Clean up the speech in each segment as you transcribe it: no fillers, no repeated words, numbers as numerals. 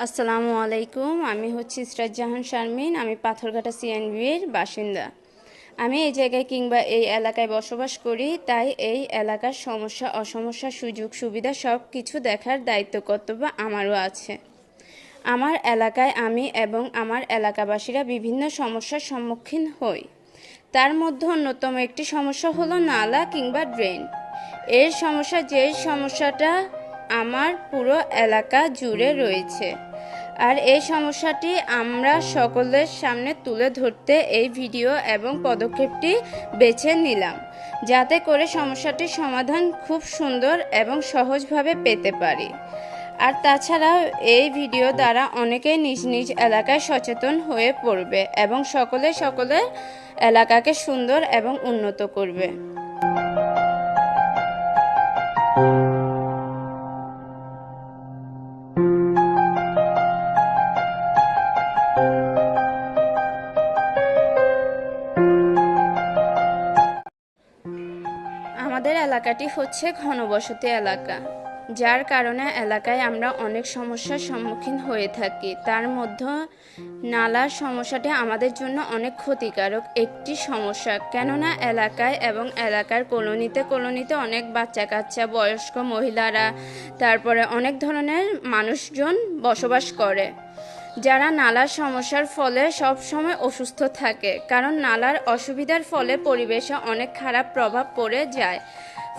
আসসালামু আলাইকুম। আমি হচ্ছি ইসরাত জাহান শারমিন। আমি পাথরঘাটা সিএনবির বাসিন্দা। আমি এই জায়গায় কিংবা এই এলাকায় বসবাস করি, তাই এই এলাকার সমস্যা অসমস্যা সুযোগ সুবিধা সব কিছু দেখার দায়িত্ব কর্তব্য আমারও আছে। আমার এলাকায় আমি এবং আমার এলাকাবাসীরা বিভিন্ন সমস্যার সম্মুখীন হই। তার মধ্যে অন্যতম একটি সমস্যা হলো নালা কিংবা ড্রেন। এর সমস্যাটা আমার পুরো এলাকা জুড়ে রয়েছে। আর এই সমস্যাটি আমরা সকলের সামনে তুলে ধরতে এই ভিডিও এবং পদক্ষেপটি বেছে নিলাম, যাতে করে সমস্যাটির সমাধান খুব সুন্দর এবং সহজভাবে পেতে পারি। আর তাছাড়াও এই ভিডিও দ্বারা অনেকেই নিজ নিজ এলাকায় সচেতন হয়ে পড়বে এবং সকলের এলাকাকে সুন্দর এবং উন্নত করবে। আমাদের এলাকাটি হচ্ছে ঘনবসতি এলাকা, যার কারণে এলাকায় আমরা অনেক সমস্যার সম্মুখীন হয়ে থাকি। তার মধ্যে নালার সমস্যাটি আমাদের জন্য অনেক ক্ষতিকারক একটি সমস্যা, কেননা এলাকায় এবং এলাকার কলোনিতে অনেক বাচ্চা কাচ্চা, বয়স্ক মহিলারা, তারপরে অনেক ধরনের মানুষজন বসবাস করে, যারা নালার সমস্যার ফলে সব সময় অসুস্থ থাকে। কারণ নালার অসুবিধার ফলে পরিবেশে অনেক খারাপ প্রভাব পড়ে যায়,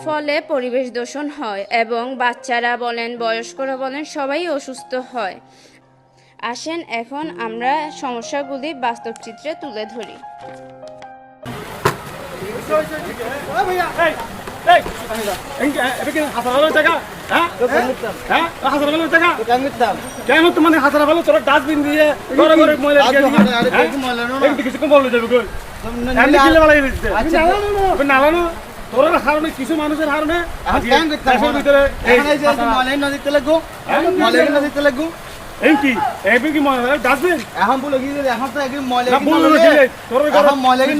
ফলে পরিবেশ দূষণ হয় এবং বাচ্চারা বলেন, বয়স্করা বলেন, সবাই অসুস্থ হয়। আসেন এখন আমরা সমস্যাগুলি বাস্তব চিত্রে তুলে ধরি। ডাস্টবিন দিয়ে নালানো তোর কারণে কিছু মানুষের কারণে ভিতরে নদীতে লাগবো কি কি ডাস্টবিন এখন বলে এখন তো একদিন ময়লা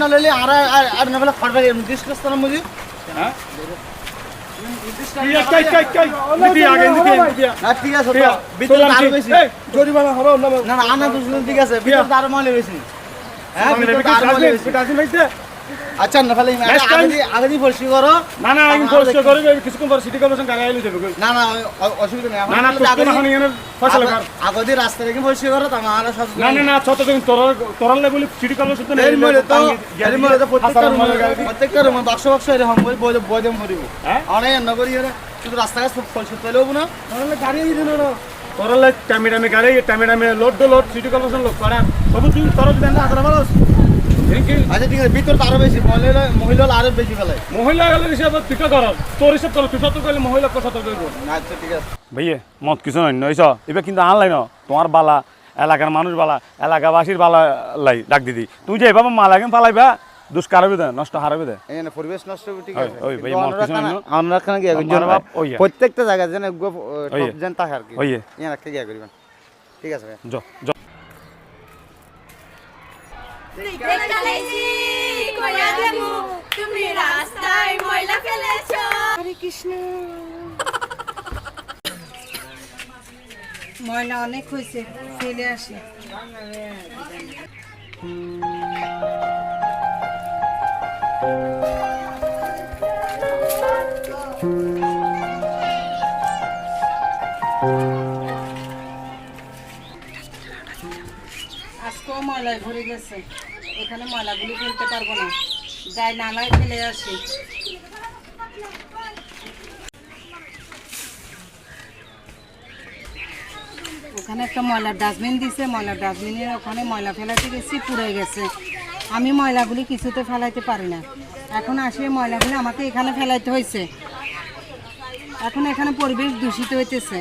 নলে আর না বলে খড়বাড়ি নির্দিষ্ট স্থানের মধ্যে জরিমানা হবে না আনা দুজন ঠিক আছে আরো ময়লা বেশি। আচ্ছা না ফেলে আগে দিয়ে পরিষ্কার করো। না না আমি পরিষ্কার করব, কিছুক্ষণ পর সিটি কর্পোরেশন গাড়ি আইলে যাবে। না না অসুবিধা নেই। না না এখন এখানে ফয়সালা কর। আগে দিয়ে রাস্তা থেকে পরিষ্কার করো, তা আমরা সব না না না ছোট দিন তোরাল লেভেলে সিটি কর্পোরেশন তো এর মধ্যে তো প্রত্যেকটা রুমে বাক্স এরকম বয়দম করিব। অনেক নগরী শুধু রাস্তাঘাট পরিষ্কার পেলেও না তোরালে গাড়ি দিন না তোরালে টামিটামি গাড়ি টামিটামি লোড সিটি কর্পোরেশন লোক করা সব তুই তোর দেন না ভালো। আচ্ছা ঠিক আছে, ভিতর তো আরো বেশি মহিলা আরো বেশি ফেলে। মহিলা গেলে হিসাব পিকা কর, তোর হিসাব কর, তুই সত্য করলে মহিলা সত্য করবো। আচ্ছা ঠিক আছে ভাইয়ে মত কিছু নয় নইস এবার কিন্তু আনলাই ন তোমার বালা এলাকার মানুষ বালা এলাকাবাসীর বালা লাই ডাক দিদি তুমি যে এভাবে মাল আগে পালাইবা দুষ্কার হবে দে নষ্ট হারাবে দে এখানে পরিবেশ নষ্ট হবে। ঠিক আছে ওই ভাই মত কিছু নয় আমরা এখানে গিয়ে প্রত্যেকটা জায়গা যেন যেন থাকে আর কি এখানে রাখতে গিয়ে করবেন। ঠিক আছে ভাই জ জ তুমি রাস্তায় ময়লা ফেলেছো। হরে কৃষ্ণ। ময়লা অনেক হয়েছে, ফেলে আসি। আজকেও ময়লায় ভরে গেছে, এখানে ময়লাগুলি ফেলতে পারবো না, যাই নালায় ফেলে আসি। ওখানে একটা ময়লার ডাস্টবিন দিছে, ময়লার ডাস্টবিনের ওখানে ময়লা ফেলাতে গেছি, পুড়ে গেছে। আমি ময়লাগুলি কিছুতে ফেলাইতে পারি না, এখন আসে ময়লাগুলি আমাকে এখানে ফেলাইতে হয়েছে। এখন এখানে পরিবেশ দূষিত হইতেছে,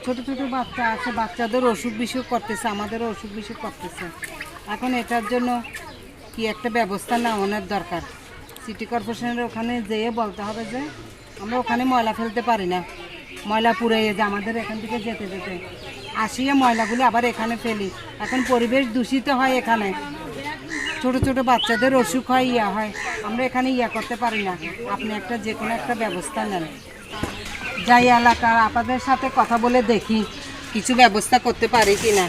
ছোট ছোট বাচ্চা আছে, বাচ্চাদের অসুখ বিসুখ করতেছে, আমাদেরও অসুখ বিসুখ করতেছে। এখন এটার জন্য কি একটা ব্যবস্থা নেওয়ার দরকার। সিটি কর্পোরেশনের ওখানে যেয়ে বলতে হবে যে আমরা ওখানে ময়লা ফেলতে পারি না, ময়লা পুড়ে যে আমাদের এখান থেকে যেতে যেতে আসিয়ে ময়লাগুলি আবার এখানে ফেলি। এখন পরিবেশ দূষিত হয়, এখানে ছোট ছোট বাচ্চাদের অসুখ হয়, হয়, আমরা এখানে করতে পারি না। আপনি একটা যে কোনো একটা ব্যবস্থা নেন। যাই এলাকার আপনাদের সাথে কথা বলে দেখি কিছু ব্যবস্থা করতে পারি কিনা।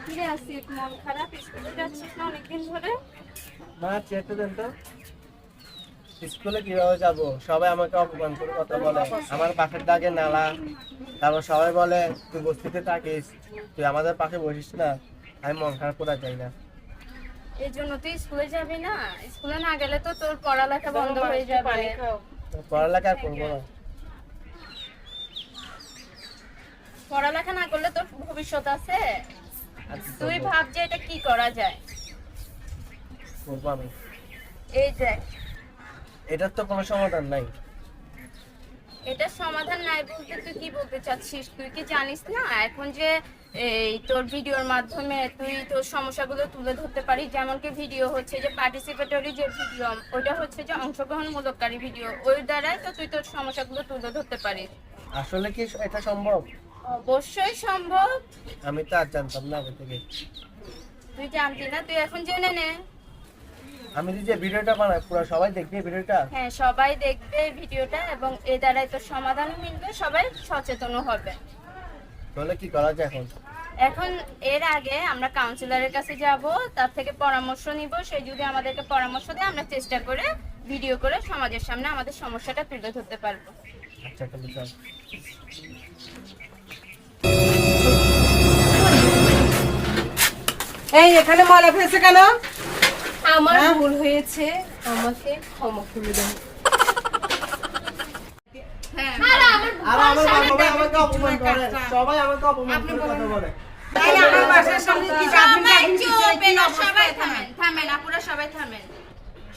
ফিরে আসি, মন খারাপ, স্কুলে যাচ্ছিস না অনেকদিন ধরে? মা চেতে দেন তো, স্কুলে কিভাবে যাব? সবাই আমাকে অপমান করে কথা বলে, আমার পাশের দাগে নালা, তারপর সবাই বলে তুই বস্তিতে থাকিস, তুই আমাদের পাশে বসিস না। আমি মন খারাপ করে যাই না। এই জন্য তুই স্কুলে যাবি না? স্কুলে না গেলে তো তোর পড়ালেখা বন্ধ হয়ে যাবে। পড়ালেখা আর করবো না। পড়ালেখা না করলে তোর ভবিষ্যৎ আছে? আর কি তুই করবো? ভাব যে এটা কি করা যায়। করবো আমি। এই দেখ, এটার তো কোনো সমাধান নাই। এটা সমাধান নাই বলতে তুই কি বলতে চাচ্ছিস? তুই কি জানিস না এখন যে এই তোর ভিডিওর মাধ্যমে তুই তোর সমস্যাগুলো তুলে ধরতে পারিস? যেমন কি ভিডিও হচ্ছে যে পার্টিসিপেটরি যে ভিডিও, ওইটা হচ্ছে যে অংশগ্রহণমূলককারী ভিডিও, ওই দ্বারাই তো তুই তোর সমস্যাগুলো তুলে ধরতে পারিস। আসলে কি এটা সম্ভব? অবশ্যই সম্ভব। আমি তো আর জানতাম না আগে থেকে। তুই জানতি না, তুই এখন জেনে নে। আমি যে ভিডিওটা বানাই পুরো সবাই দেখবে ভিডিওটা। হ্যাঁ, সবাই দেখবে ভিডিওটা এবং এ দ্বারাই তোর সমাধানও মিলবে, সবাই সচেতনও হবে। তাহলে কি করা যায় এখন? এখন এর আগে আমরা কাউন্সিলরের কাছে যাব, তার থেকে পরামর্শ নিব। সে যদি আমাদেরকে পরামর্শ দেয় আমরা চেষ্টা করে ভিডিও করে সমাজের সামনে আমাদের সমস্যাটা তুলে ধরতে পারবো। আচ্ছা তাহলে চল। এই এখানে ময়লা ফেলছে কেন? আমার ভুল হয়েছে, আমাকে ক্ষমা করে দাও। হ্যাঁ, আর আমার বাবা আমাকে অপমান করে, সবাই আমাকে অপমান করে কথা বলে। তাই আমার বাসার সামনে কি সবাই চুপ, এরা সবাই থামেন, থামেন আপুরা, সবাই থামেন।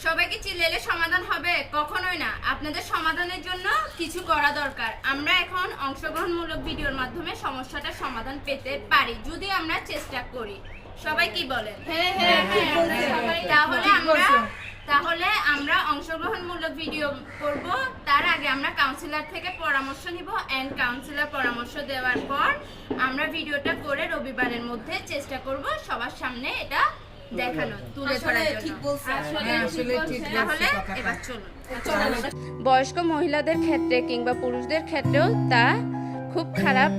সবাইকে চিল্লালে সমাধান হবে? কখনোই না। আপনাদের সমাধানের জন্য কিছু করা দরকার। আমরা এখন অংশগ্রহণমূলক ভিডিওর মাধ্যমে সমস্যাটার সমাধান পেতে পারি যদি আমরা চেষ্টা করি। সবাই কি বলেন? তাহলে আমরা অংশগ্রহণমূলক ভিডিও করব। তার আগে আমরা কাউন্সিলর থেকে পরামর্শ নিব এন্ড কাউন্সিলর পরামর্শ দেওয়ার পর আমরা ভিডিওটা করে রবিবারের মধ্যে চেষ্টা করব সবার সামনে এটা দেখানো, তুলে ধরার জন্য। তাহলে এবার চলুন। বয়স্ক মহিলাদের ক্ষেত্রে কিংবা পুরুষদের ক্ষেত্রেও তা খুব খারাপ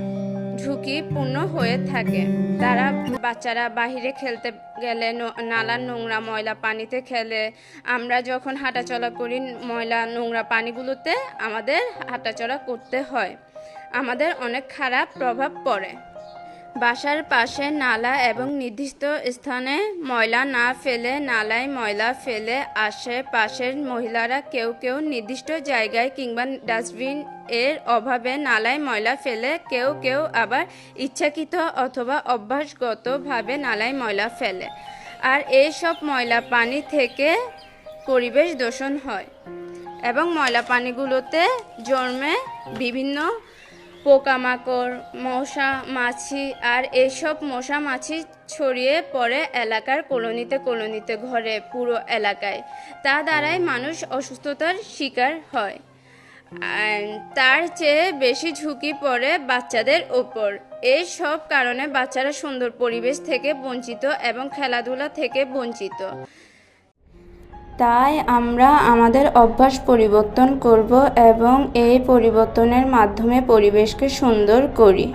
ঝুঁকিপূর্ণ হয়ে থাকে। তারা বাচ্চারা বাহিরে খেলতে গেলে নালার নোংরা ময়লা পানিতে খেলে, আমরা যখন হাঁটাচলা করি ময়লা নোংরা পানিগুলোতে আমাদের হাঁটাচলা করতে হয়, আমাদের অনেক খারাপ প্রভাব পড়ে। বাসার পাশে নালা এবং নির্দিষ্ট স্থানে ময়লা না ফেলে নালায় ময়লা ফেলে আশেপাশের মহিলারা কেউ কেউ নির্দিষ্ট জায়গায় কিংবা ডাস্টবিন এর অভাবে নালায় ময়লা ফেলে, কেউ কেউ আবার ইচ্ছাকৃত অথবা অভ্যাসগতভাবে নালায় ময়লা ফেলে। আর এইসব ময়লা পানি থেকে পরিবেশ দূষণ হয় এবং ময়লা পানিগুলোতে জন্মে বিভিন্ন পোকামাকড়, মশা মাছি, আর এইসব মশা মাছি ছড়িয়ে পড়ে এলাকার কলোনিতে ঘরে, পুরো এলাকায়। তা দ্বারাই মানুষ অসুস্থতার শিকার হয়। তার চেয়ে বেশি ঝুঁকি পড়ে বাচ্চাদের ওপর। এই সব কারণে বাচ্চারা সুন্দর পরিবেশ থেকে বঞ্চিত এবং খেলাধুলা থেকে বঞ্চিত। তাই আমরা আমাদের অভ্যাস পরিবর্তন করব এবং এই পরিবর্তনের মাধ্যমে পরিবেশকে সুন্দর করি।